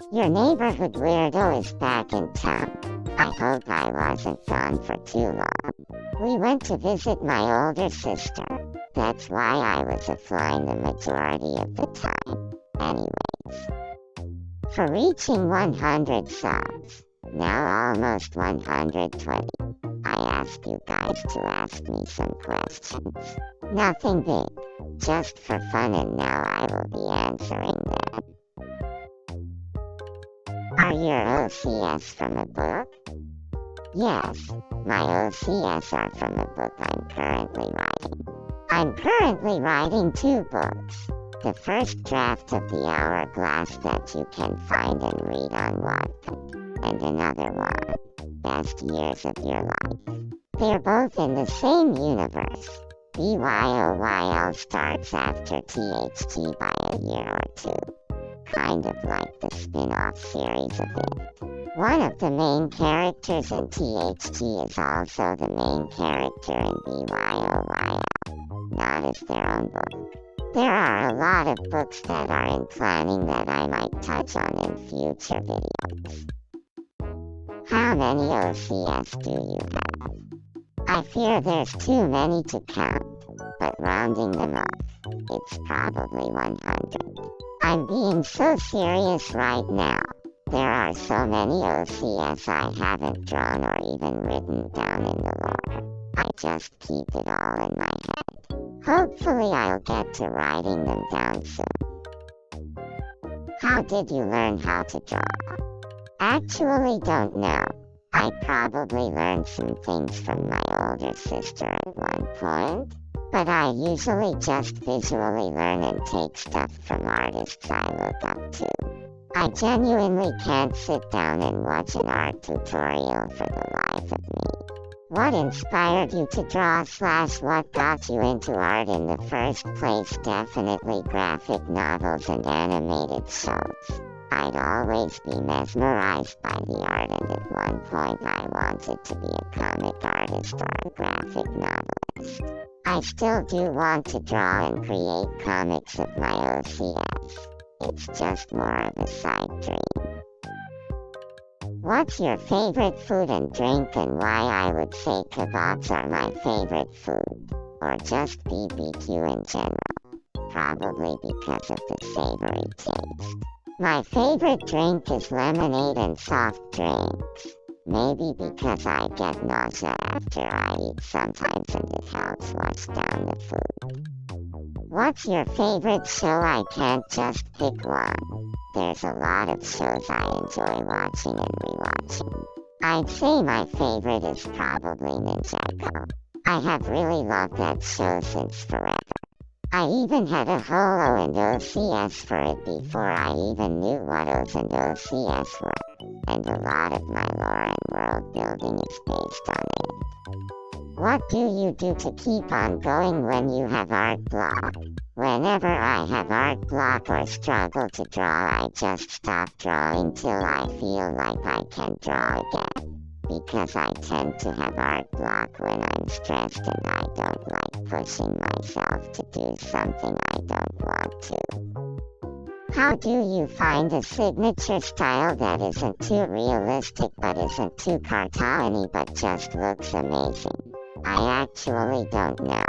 Your neighborhood weirdo is back in town. I hope I wasn't gone for too long. We went to visit my older sister. That's why I was offline the majority of the time. Anyways. For reaching 100 subs, now almost 120, I ask you guys to ask me some questions. Nothing big, just for fun, and now I will be answering them. Are your OCS from a book? Yes, my OCS are from a book I'm currently writing. I'm currently writing 2 books. The first draft of The Hourglass that you can find and read on Wattpad, and another one, Best Years of Your Life. They're both in the same universe. BYOYL starts after THT by a year or 2. Kind of like the spin-off series of it. One of the main characters in THT is also the main character in BYOYL, not as their own book. There are a lot of books that are in planning that I might touch on in future videos. How many OCS do you have? I fear there's too many to count, but rounding them up, it's probably 100. I'm being so serious right now. There are so many OCS I haven't drawn or even written down in the lore. I just keep it all in my head. Hopefully I'll get to writing them down soon. How did you learn how to draw? Actually don't know. I probably learned some things from my older sister at one point, but I usually just visually learn and take stuff from artists I look up to. I genuinely can't sit down and watch an art tutorial for the life of me. What inspired you to draw / what got you into art in the first place? Definitely graphic novels and animated shows. I'd always be mesmerized by the art, and at one point I wanted to be a comic artist or a graphic novelist. I still do want to draw and create comics of my OCS. It's just more of a side dream. What's your favorite food and drink, and why? I would say kebabs are my favorite food, or just BBQ in general, probably because of the savory taste. My favorite drink is lemonade and soft drinks, maybe because I get nausea after I eat sometimes and it helps wash down the food. What's your favorite show? I can't just pick one. There's a lot of shows I enjoy watching and rewatching. I'd say my favorite is probably Ninjago. I have really loved that show since forever. I even had a holo and OCS for it before I even knew what O's and OCS were, and a lot of my lore and world building is based on it. What do you do to keep on going when you have art block? Whenever I have art block or struggle to draw, I just stop drawing till I feel like I can draw again. Because I tend to have art block when I'm stressed, and I don't like pushing myself to do something I don't want to. How do you find a signature style that isn't too realistic but isn't too cartoony but just looks amazing? I actually don't know,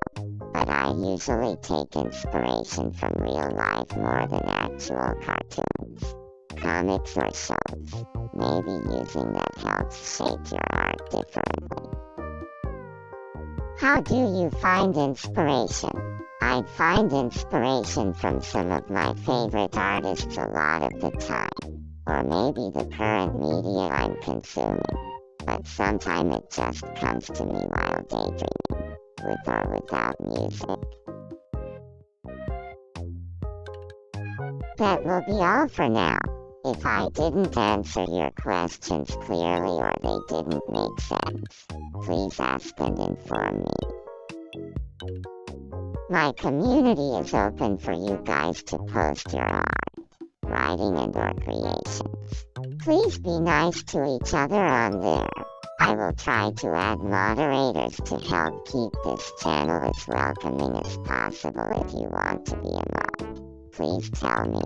but I usually take inspiration from real life more than actual cartoons, comics or shows. Maybe using that helps shape your art differently. How do you find inspiration? I'd find inspiration from some of my favorite artists a lot of the time, or maybe the current media I'm consuming, but sometimes it just comes to me while daydreaming, with or without music. That will be all for now. If I didn't answer your questions clearly or they didn't make sense, please ask and inform me. My community is open for you guys to post your art, writing and or creations. Please be nice to each other on there. I will try to add moderators to help keep this channel as welcoming as possible. If you want to be a mod, please tell me.